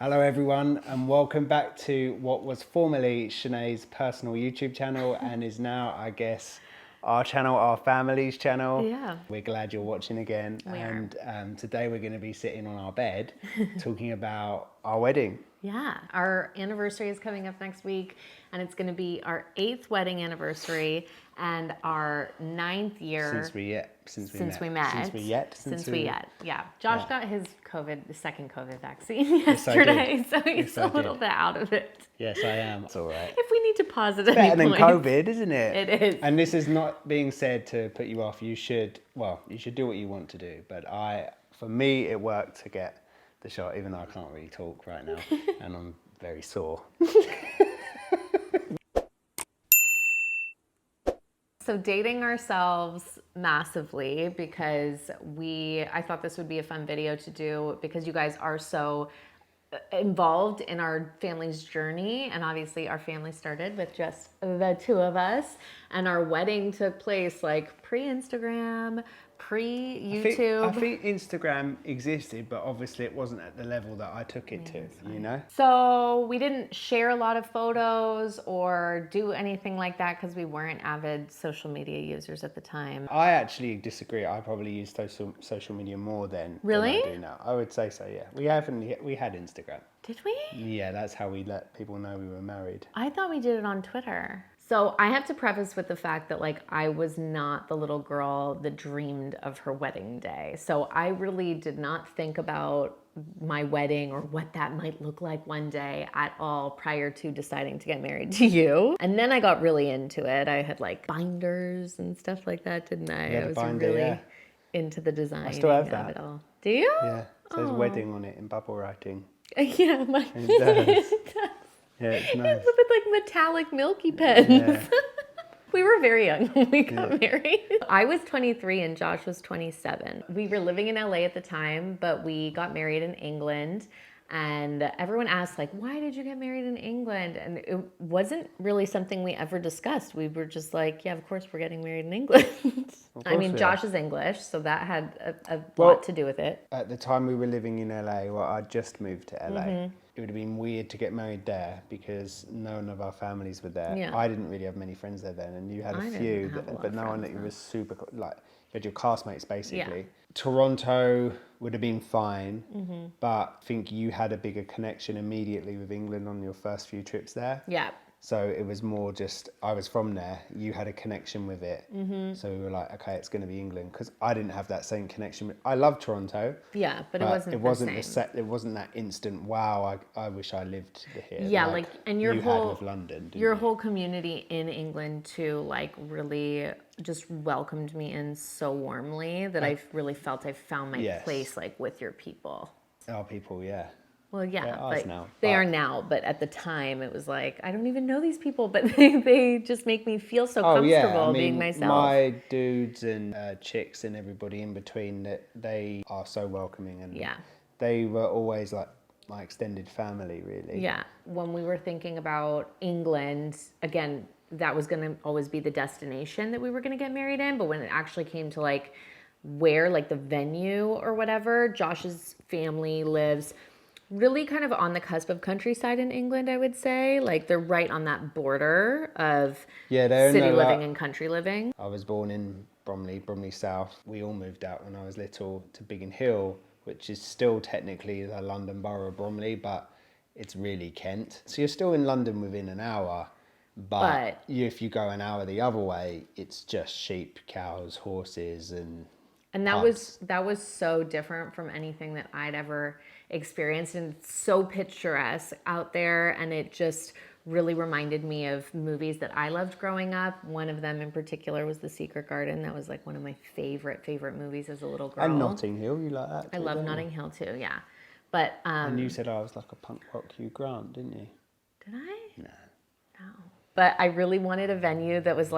Hello everyone and welcome back to what was formerly Shenae's personal YouTube channel and is now, I guess, our channel, our family's channel. Yeah. We're glad you're watching again. Today we're going to be sitting on our bed talking about our wedding. Yeah, our anniversary is coming up next week, and it's going to be our 8th wedding anniversary and our 9th year Since we met. Yeah. Josh got his second COVID vaccine yesterday, so he's a little bit out of it. Yes, I am. It's all right. If we need to pause at any Better than point. COVID, isn't it? It is. And this is not being said to put you off. You should do what you want to do. But for me, it worked to get the shot, even though I can't really talk right now and I'm very sore. So dating ourselves massively because I thought this would be a fun video to do because you guys are so involved in our family's journey, and obviously our family started with just the two of us, and our wedding took place like pre-Instagram, pre-YouTube. I think Instagram existed, but obviously it wasn't at the level that I took it to, you know? So we didn't share a lot of photos or do anything like that because we weren't avid social media users at the time. I actually disagree. I probably used social media more than I do now. I would say so, yeah. We had Instagram. Did we? Yeah, that's how we let people know we were married. I thought we did it on Twitter. So I have to preface with the fact that I was not the little girl that dreamed of her wedding day. So I really did not think about my wedding or what that might look like one day at all prior to deciding to get married to you. And then I got really into it. I had binders and stuff like that, didn't I? I was really into the design. I still have that. Of it all. Do you? Yeah, it says wedding on it in bubble writing. Yeah, it does. Yeah, it's nice. It's with metallic milky pens. Yeah. We were very young when we got married. I was 23 and Josh was 27. We were living in LA at the time, but we got married in England. And everyone asked, why did you get married in England? And it wasn't really something we ever discussed. We were just like, yeah, of course we're getting married in England. I mean, Josh is English, so that had a lot to do with it. At the time we were living in LA, I'd just moved to LA. It would have been weird to get married there because none of our families were there. Yeah. I didn't really have many friends there then, and you had a few, but no one that you was super, you had your classmates basically. Yeah. Toronto would have been fine, but I think you had a bigger connection immediately with England on your first few trips there. Yeah. So it was more just, I was from there, you had a connection with it. So we were like, okay, it's going to be England. Because I didn't have that same connection. I love Toronto. Yeah, but it wasn't the same. It wasn't that instant, wow, I wish I lived here. Yeah, and your whole, had with London, whole community in England too, really just welcomed me in so warmly that I really felt I found my place, with your people. Our people, yeah. Well, yeah, they are now, but at the time it was I don't even know these people, but they just make me feel so comfortable being myself. My dudes and chicks and everybody in between, they are so welcoming, and they were always my extended family, really. Yeah, when we were thinking about England, again, that was going to always be the destination that we were going to get married in, but when it actually came to where, the venue or whatever, Josh's family lives really kind of on the cusp of countryside in England, I would say. They're right on that border of city living and country living. I was born in Bromley South. We all moved out when I was little to Biggin Hill, which is still technically the London borough of Bromley, but it's really Kent. So you're still in London within an hour, but if you go an hour the other way, it's just sheep, cows, horses, and that was so different from anything that I'd ever experienced, and it's so picturesque out there, and it just really reminded me of movies that I loved growing up. One of them in particular was The Secret Garden. That was one of my favorite movies as a little girl. And Notting Hill, you like that too? I love Notting Hill too, yeah. But and you said I was like a punk rock Hugh Grant, didn't you? Did I? No. But I really wanted a venue that was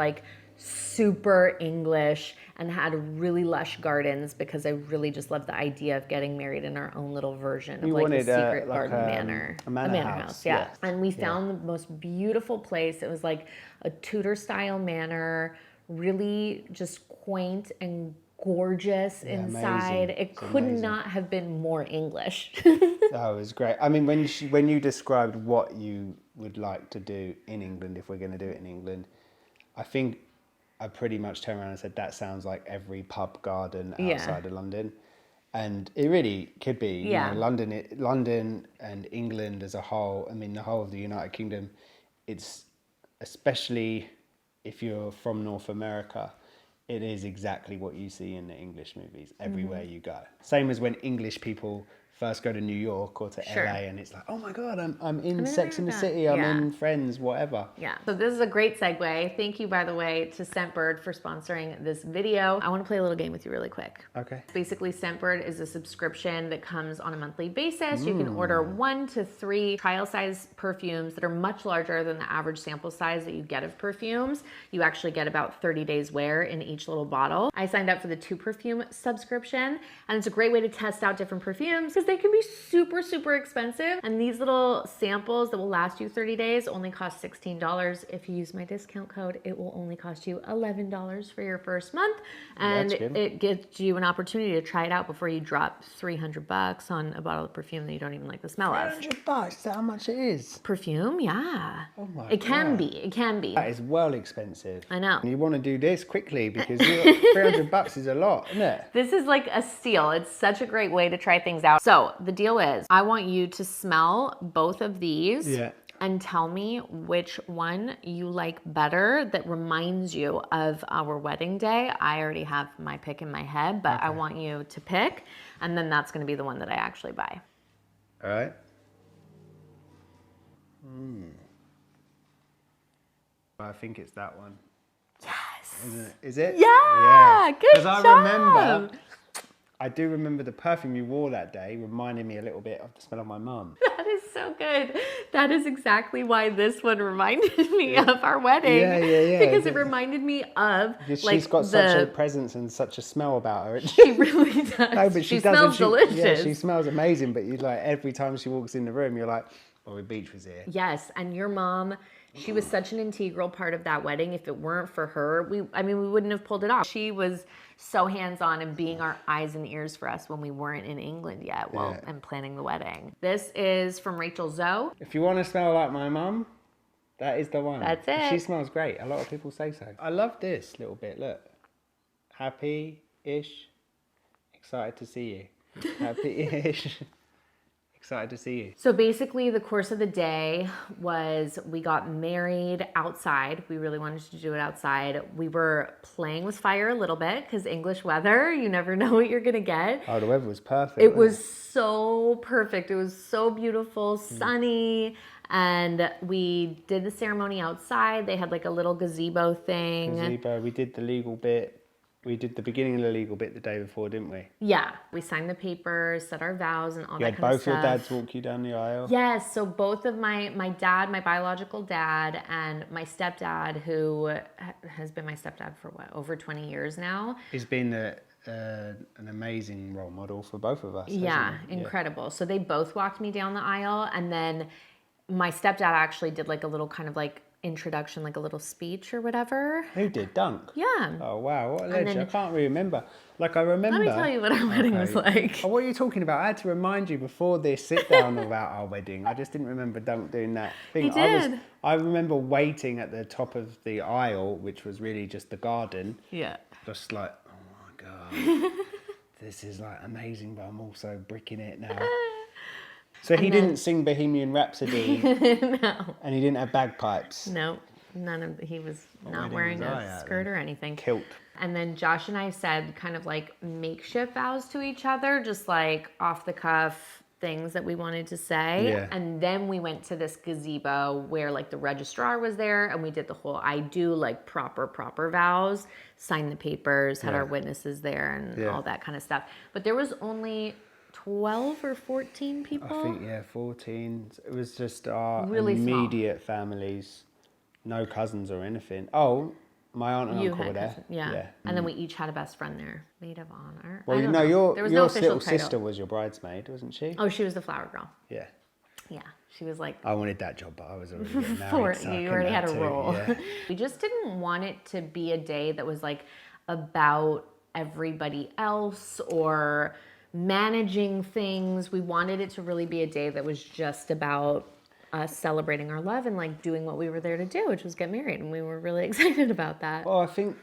super English and had really lush gardens because I really just loved the idea of getting married in our own little version of a secret garden manor. A manor house, yeah. And we found the most beautiful place. It was a Tudor style manor, really just quaint and gorgeous inside. Amazing. It could not have been more English. Oh, it was great. I mean, when you described what you would like to do in England, if we're going to do it in England, I think I pretty much turned around and said, that sounds like every pub garden outside of London. And it really could be. You know, London and England as a whole, I mean, the whole of the United Kingdom, it's, especially if you're from North America, it is exactly what you see in the English movies everywhere you go. Same as when English people first go to New York or to LA, and it's like, oh my God, I'm in Sex and the City, I'm in Friends, whatever. Yeah, so this is a great segue. Thank you, by the way, to Scentbird for sponsoring this video. I want to play a little game with you really quick. Okay. Basically, Scentbird is a subscription that comes on a monthly basis. You can order 1 to 3 trial size perfumes that are much larger than the average sample size that you get of perfumes. You actually get about 30 days wear in each little bottle. I signed up for the 2 perfume subscription, and it's a great way to test out different perfumes because they can be super, super expensive. And these little samples that will last you 30 days only cost $16. If you use my discount code, it will only cost you $11 for your first month. And it gives you an opportunity to try it out before you drop $300 on a bottle of perfume that you don't even like the smell of. $300? Is that how much it is? Perfume, yeah. Oh my God. It can be. It can be. That is well expensive. I know. You want to do this quickly because $300 is a lot, isn't it? This is like a steal. It's such a great way to try things out. So the deal is, I want you to smell both of these and tell me which one you like better that reminds you of our wedding day. I already have my pick in my head, but I want you to pick, and then that's going to be the one that I actually buy. All right. I think it's that one. Yes. Isn't it? Is it? Yeah. Good job. I do remember the perfume you wore that day reminded me a little bit of the smell of my mum. That is so good. That is exactly why this one reminded me of our wedding. Yeah. Because it reminded me of she's got such a presence and such a smell about her. She really does. No, but she smells delicious. Yeah, she smells amazing, but you like every time she walks in the room, you're like, oh, Beech was here. Yes, and your mom, she was such an integral part of that wedding. If it weren't for her, we wouldn't have pulled it off. She was so hands-on and being our eyes and ears for us when we weren't in England yet and planning the wedding. This is from Rachel Zoe. If you want to smell like my mum, that is the one. That's it. She smells great. A lot of people say so. I love this little bit. Look. Happy-ish. Excited to see you. Happy-ish. Excited to see you. So basically the course of the day was we got married outside. We really wanted to do it outside. We were playing with fire a little bit because English weather, you never know what you're going to get. Oh, the weather was perfect. It was so perfect. It was so beautiful, sunny. And we did the ceremony outside. They had like a little gazebo thing. Gazebo. We did the legal bit. We did the beginning of the legal bit the day before, didn't we? Yeah. We signed the papers, said our vows and all that kind of stuff. You had both your dads walk you down the aisle? Yes. So both of my dad, my biological dad, and my stepdad, who has been my stepdad for over 20 years now. He's been an amazing role model for both of us. Yeah, incredible. So they both walked me down the aisle, and then my stepdad actually did like a little kind of like introduction, like a little speech or whatever. Who did? Dunk? Yeah. Oh, wow. What a legend. I can't really remember. Like, I remember... Let me tell you what our wedding was like. Oh, what are you talking about? I had to remind you before this sit-down about our wedding. I just didn't remember Dunk doing that thing. He did. I remember waiting at the top of the aisle, which was really just the garden. Yeah. Just like, oh, my God. This is, like, amazing, but I'm also bricking it now. So he didn't sing Bohemian Rhapsody. No. And he didn't have bagpipes. No, he was not wearing a skirt or anything. Kilt. And then Josh and I said kind of like makeshift vows to each other, just like off the cuff things that we wanted to say. Yeah. And then we went to this gazebo where like the registrar was there and we did the whole I do like proper vows, signed the papers, had our witnesses there and all that kind of stuff. But there was only 12 or 14 people? I think, 14. It was just our really immediate families. No cousins or anything. Oh, my aunt and uncle were there. Yeah. And then we each had a best friend there. Maid of honor. Well, you know, your little sister was your bridesmaid, wasn't she? Oh, she was the flower girl. Yeah. Yeah. She was like... I wanted that job, but I was already getting married. So you already had a role. Yeah. We just didn't want it to be a day that was like about everybody else or managing things. We wanted it to really be a day that was just about us celebrating our love and like doing what we were there to do, which was get married. And we were really excited about that. Well, I think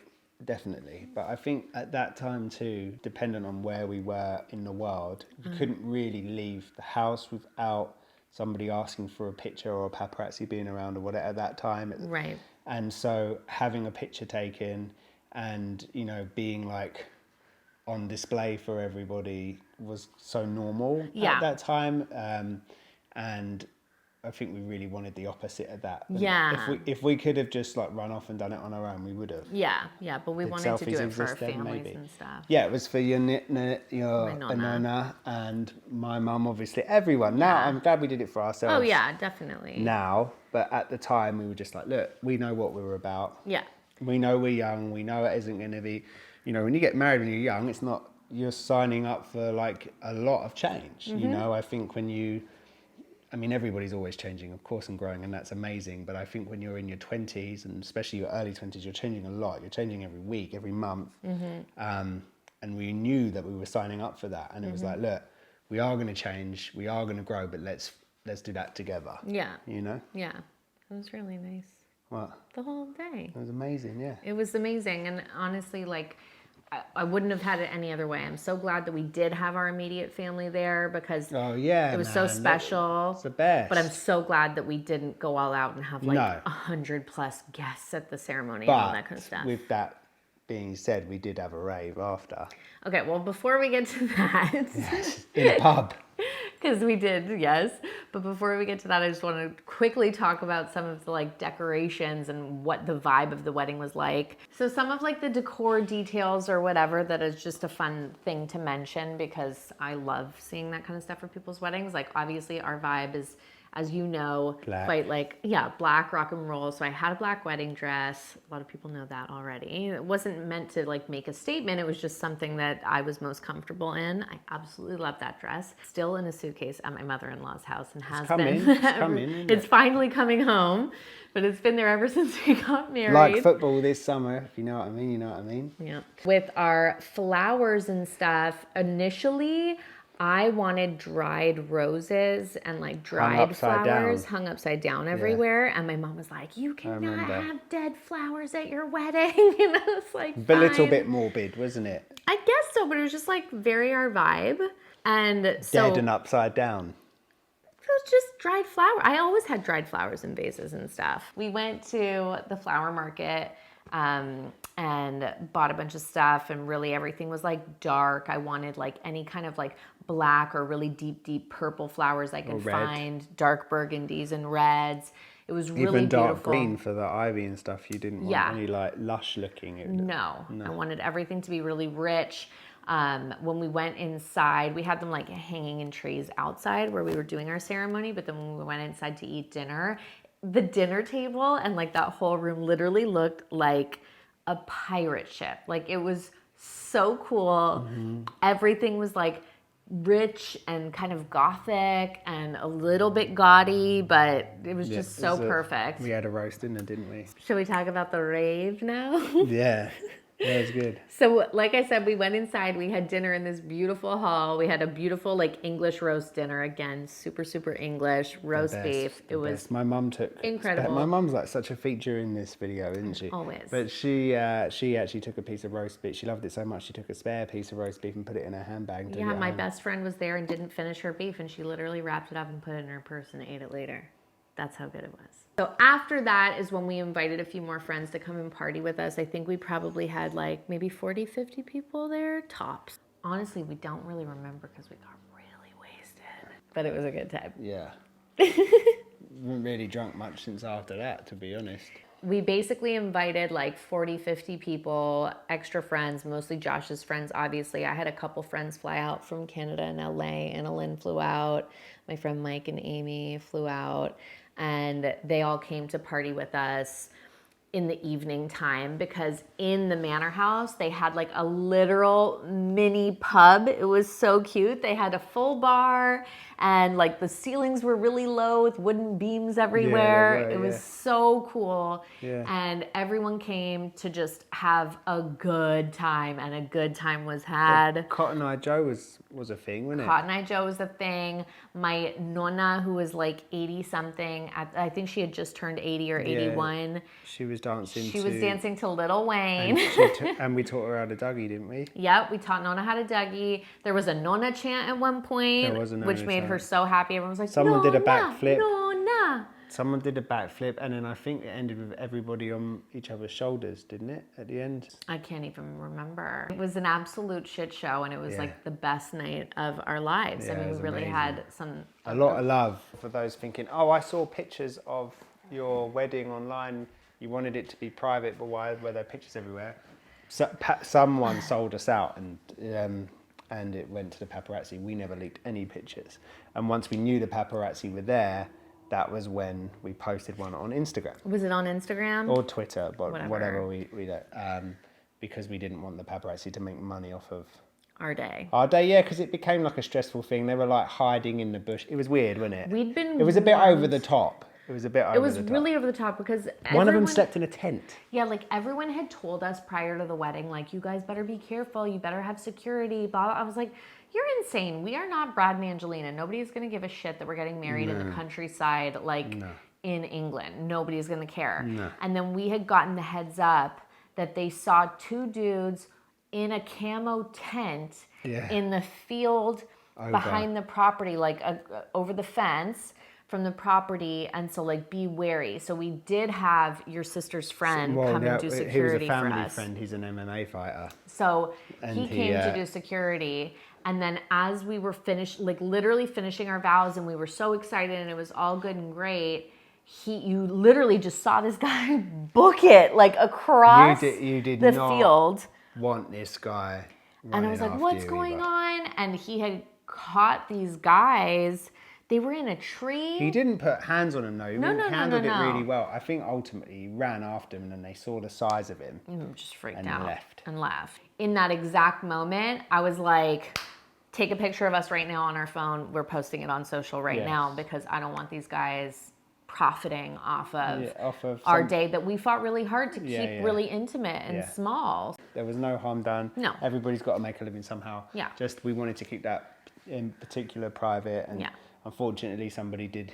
definitely. But I think at that time too, depending on where we were in the world, you couldn't really leave the house without somebody asking for a picture or a paparazzi being around or whatever at that time. Right. And so having a picture taken and, you know, being like on display for everybody was so normal at that time. And I think we really wanted the opposite of that. Yeah. If we could have just like run off and done it on our own, we would have. Yeah, but we wanted to do it for our families and stuff. Yeah, it was for your nonna and my mum, obviously, everyone. Now, I'm glad we did it for ourselves. Oh, yeah, definitely. Now, but at the time, we were just like, look, we know what we were about. Yeah. We know we're young. We know it isn't going to be, you know, when you get married when you're young, it's not, you're signing up for like a lot of change. You know, I think I mean, everybody's always changing, of course, and growing, and that's amazing. But I think when you're in your 20s, and especially your early 20s, you're changing a lot. You're changing every week, every month. And we knew that we were signing up for that. And it was like, look, we are going to change, we are going to grow, but let's do that together. Yeah. You know? Yeah. It was really nice. What? The whole day. It was amazing, yeah. It was amazing. And honestly, like, I wouldn't have had it any other way. I'm so glad that we did have our immediate family there because it was so special. It's the best. But I'm so glad that we didn't go all out and have like 100+ guests at the ceremony and all that kind of stuff. With that being said, we did have a rave after. Okay, well, before we get to that. Yes, in a pub. Because we did, yes. But before we get to that, I just want to quickly talk about some of the like decorations and what the vibe of the wedding was like. So some of like the decor details or whatever that is just a fun thing to mention because I love seeing that kind of stuff for people's weddings. Like obviously our vibe is, as you know, quite like, black rock and roll. So I had a black wedding dress. A lot of people know that already. It wasn't meant to like make a statement. It was just something that I was most comfortable in. I absolutely love that dress. Still in a suitcase at my mother-in-law's house and has been. It's coming. It's finally coming home, but it's been there ever since we got married. Like football this summer, if you know what I mean, you know what I mean? Yeah. With our flowers and stuff, initially, I wanted dried roses and like dried flowers hung upside down everywhere. And my mom was like, you cannot have dead flowers at your wedding. And I was like, but a little bit morbid, wasn't it? I guess so, but it was just like very our vibe. And so dead and upside down. It was just dried flower. I always had dried flowers in vases and stuff. We went to the flower market and bought a bunch of stuff, and really everything was like dark. I wanted like any kind of like black or really deep purple flowers I could find, dark burgundies and reds. It was really even dark beautiful. Green for the ivy and stuff. You didn't want any like lush looking. No, I wanted everything to be really rich. When we went inside, we had them like hanging in trays outside where we were doing our ceremony, but then when we went inside to eat dinner, the dinner table and like that whole room literally looked like a pirate ship. Like it was so cool. Everything was like rich and kind of gothic and a little bit gaudy, but it was just so perfect. We had a roast dinner, didn't we? Shall we talk about the rave now? Yeah. Yeah, it was good. So like I said, we went inside, we had dinner in this beautiful hall. We had a beautiful like English roast dinner. Again, super, super English roast beef. It was my mum took incredible. My mum's like such a feature in this video, isn't she? Always. But she actually took a piece of roast beef. She loved it so much she took a spare piece of roast beef and put it in her handbag. Yeah, my best friend was there and didn't finish her beef, and she literally wrapped it up and put it in her purse and ate it later. That's how good it was. So after that is when we invited a few more friends to come and party with us. I think we probably had like maybe 40, 50 people there, tops. Honestly, we don't really remember because we got really wasted. But it was a good time. Yeah. Haven't really drunk much since after that, to be honest. We basically invited like 40, 50 people, extra friends, mostly Josh's friends, obviously. I had a couple friends fly out from Canada and LA. Anna Lynn flew out. My friend Mike and Amy flew out. And they all came to party with us in the evening time because in the manor house, they had like a literal mini pub. It was so cute. They had a full bar And like the ceilings were really low with wooden beams everywhere. It was so cool. Yeah. And everyone came to just have a good time, and a good time was had. But Cotton Eye Joe was a thing, wasn't it? Cotton Eye Joe was a thing. My nonna, who was like 80 something, I think she had just turned 80 or 81. She was dancing. She was dancing to Lil Wayne. And we taught her how to Dougie, didn't we? Yep, we taught Nonna how to Dougie. There was a Nonna chant at one point, which made her so happy. Everyone was like, someone did a backflip. Nonna. Someone did a backflip, and then I think it ended with everybody on each other's shoulders, didn't it, at the end? I can't even remember. It was an absolute shit show, and it was like the best night of our lives. Yeah, I mean, we really had a lot of love. For those thinking, oh, I saw pictures of your wedding online. You wanted it to be private, but why were there pictures everywhere? So, someone sold us out, and it went to the paparazzi. We never leaked any pictures. And once we knew the paparazzi were there, that was when we posted one on Instagram. Was it on Instagram? Or Twitter, but whatever we did. Because we didn't want the paparazzi to make money off of our day. Our day, yeah, because it became like a stressful thing. They were like hiding in the bush. It was weird, wasn't it? It was a bit over the top. It was a bit over the top. It was really over the top because one of them slept in a tent. Yeah, like everyone had told us prior to the wedding, like, you guys better be careful. You better have security. Blah, blah. I was like, you're insane. We are not Brad and Angelina. Nobody's going to give a shit that we're getting married in the countryside, in England. Nobody's going to care. No. And then we had gotten the heads up that they saw two dudes in a camo tent in the field behind the property, over the fence from the property, and so be wary. So we did have your sister's friend come and do security for us. He was a family friend. He's an MMA fighter. So he came to do security, and then as we were literally finishing our vows, and we were so excited, and it was all good and great. You literally just saw this guy book it across the field. Want this guy? And I was like, "What's going on?" And he had caught these guys. They were in a tree. He didn't put hands on him, though. He handled it really well. I think ultimately he ran after him, and then they saw the size of him. Just freaked out and left. In that exact moment, I was like, take a picture of us right now on our phone. We're posting it on social now because I don't want these guys profiting off of our day that we fought really hard to keep really intimate and small. There was no harm done. No. Everybody's got to make a living somehow. Yeah. Just we wanted to keep that in particular private, and unfortunately somebody did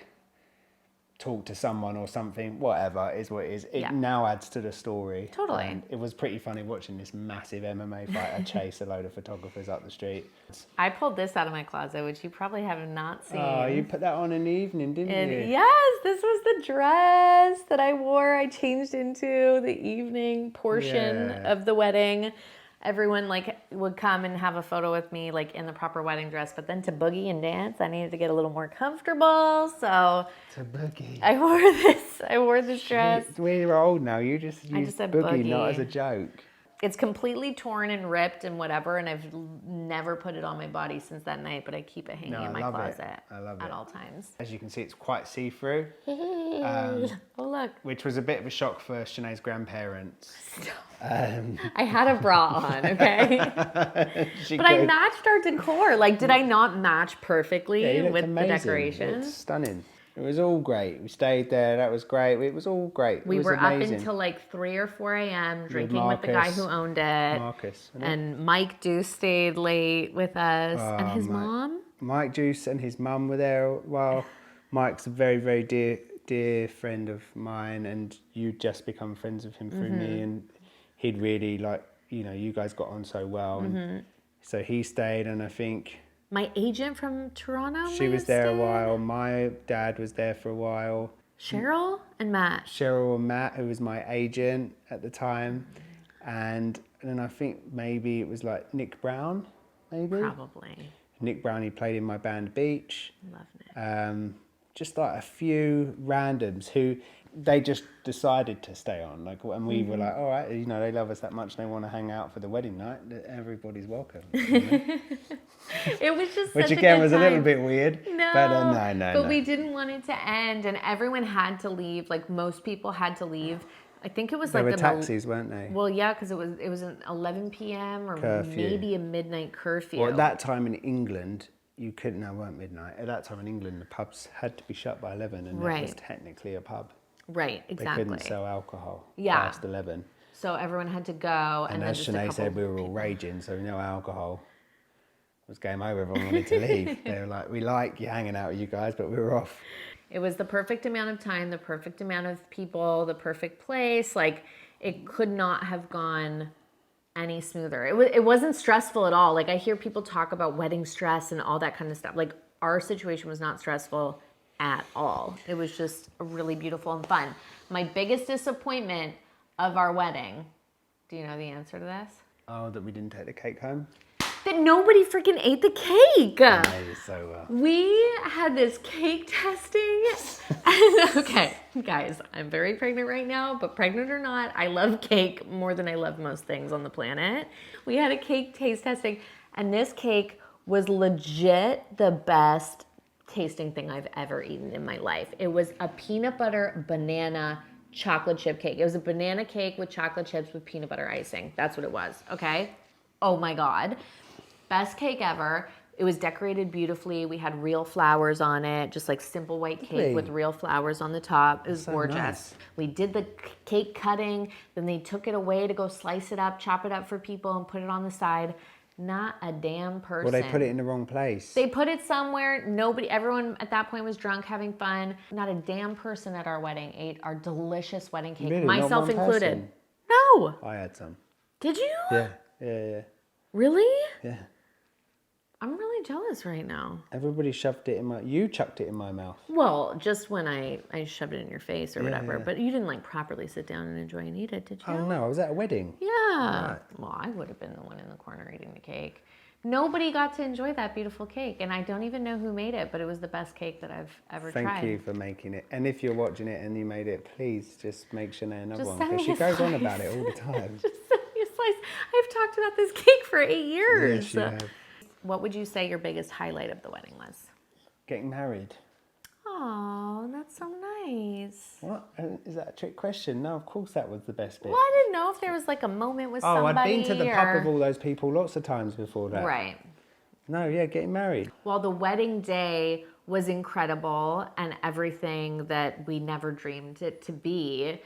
talk to someone or something. Whatever, is what it is. It now adds to the story. Totally. And it was pretty funny watching this massive MMA fighter chase a load of photographers up the street. I pulled this out of my closet, which you probably have not seen. Oh, you put that on in the evening, didn't you? Yes, this was the dress that I wore. I changed into the evening portion of the wedding. Everyone would come and have a photo with me in the proper wedding dress, but then to boogie and dance, I needed to get a little more comfortable. So to boogie, I wore this dress. We're old now. You just said boogie, not as a joke. It's completely torn and ripped and whatever, and I've never put it on my body since that night, but I keep it hanging in my closet at all times. As you can see, it's quite see-through. Oh, look. Which was a bit of a shock for Shenae's grandparents. I had a bra on, okay? But I matched our decor. Did I not match perfectly with the decorations? It's stunning. It was all great. We stayed there. That was great. It was all great. We were amazing. Up until 3 or 4 a.m. drinking with the guy who owned it. Marcus. And Mike Deuce stayed late with us. And his mom. Mike Deuce and his mum were there. Well, Mike's a very, very dear friend of mine, and you just become friends with him through me. And he'd really you guys got on so well. And so he stayed, and I think... My agent from Toronto. She was there a while. My dad was there for a while. Cheryl and Matt, who was my agent at the time. And then I think maybe it was Nick Brown, maybe? Probably. Nick Brown, he played in my band Beech. Loving it. Just a few randoms who they just decided to stay on. And we were like, all right, they love us that much, they want to hang out for the wedding night. Everybody's welcome. It was just which again was a little bit weird. No, but we didn't want it to end, and everyone had to leave. Most people had to leave. I think it was there were taxis, weren't they? Well, yeah, because it was an 11 p.m. or maybe a midnight curfew. Well, at that time in England, you couldn't, no, it weren't midnight. At that time in England, the pubs had to be shut by 11, and that was technically a pub. Right, exactly. They couldn't sell alcohol past 11. So everyone had to go. And as Shenae said, we were all raging, so no alcohol. It was game over, everyone wanted to leave. They were like, we like you hanging out with you guys, but we were off. It was the perfect amount of time, the perfect amount of people, the perfect place. Like, it could not have gone any smoother. It wasn't stressful at all. Like, I hear people talk about wedding stress and all that kind of stuff. Like, our situation was not stressful at all. It was just really beautiful and fun. My biggest disappointment of our wedding, do you know the answer to this? Oh, that we didn't take the cake home? That nobody freaking ate the cake. I made it so well. We had this cake testing. Okay, guys, I'm very pregnant right now, but pregnant or not, I love cake more than I love most things on the planet. We had a cake taste testing, and this cake was legit the best tasting thing I've ever eaten in my life. It was a peanut butter banana chocolate chip cake. It was a banana cake with chocolate chips with peanut butter icing. That's what it was, okay? Oh my God. Best cake ever. It was decorated beautifully. We had real flowers on it, just like simple white cake with real flowers on the top. It was so gorgeous. Nice. We did the cake cutting, then they took it away to go slice it up, chop it up for people, and put it on the side. Not a damn person. Well, they put it in the wrong place. They put it somewhere. Everyone at that point was drunk, having fun. Not a damn person at our wedding ate our delicious wedding cake, really? Myself included. Person? No. I had some. Did you? Yeah. Really? Yeah. I'm really jealous right now. Everybody shoved it in you chucked it in my mouth. Well, just when I shoved it in your face or whatever, but you didn't like properly sit down and enjoy and eat it, did you? Oh no, I was at a wedding. Yeah. Right. Well, I would have been the one in the corner eating the cake. Nobody got to enjoy that beautiful cake, and I don't even know who made it, but it was the best cake that I've ever tried. Thank you for making it. And if you're watching it and you made it, please just make Shenae another one, because she goes on about it all the time. Just send me a slice. I've talked about this cake for 8 years. Yes, you have. What would you say your biggest highlight of the wedding was? Getting married. Oh, that's so nice. What? Is that a trick question? No, of course that was the best bit. Well, I didn't know if there was like a moment with somebody. Oh, I'd been to the pub with all those people lots of times before that. Right. No, yeah, getting married. Well, the wedding day was incredible and everything that we never dreamed it to be.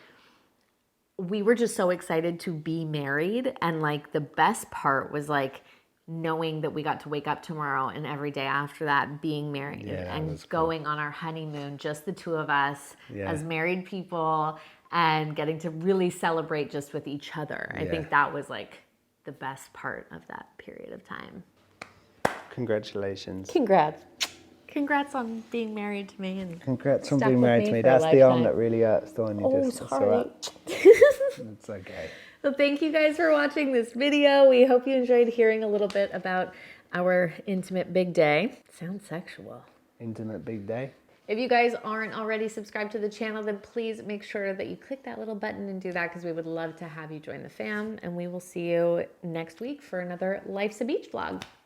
We were just so excited to be married, and like the best part was like knowing that we got to wake up tomorrow and every day after that being married and going on our honeymoon, just the two of us as married people, and getting to really celebrate just with each other. I think that was like the best part of that period of time. Congratulations. Congrats on being married to me. And congrats on being married to me. That's the arm that really hurts, the one you just... sorry. It's okay. Well, thank you guys for watching this video. We hope you enjoyed hearing a little bit about our intimate big day. Sounds sexual. Intimate big day. If you guys aren't already subscribed to the channel, then please make sure that you click that little button and do that, because we would love to have you join the fam. And we will see you next week for another Life's a Beach vlog.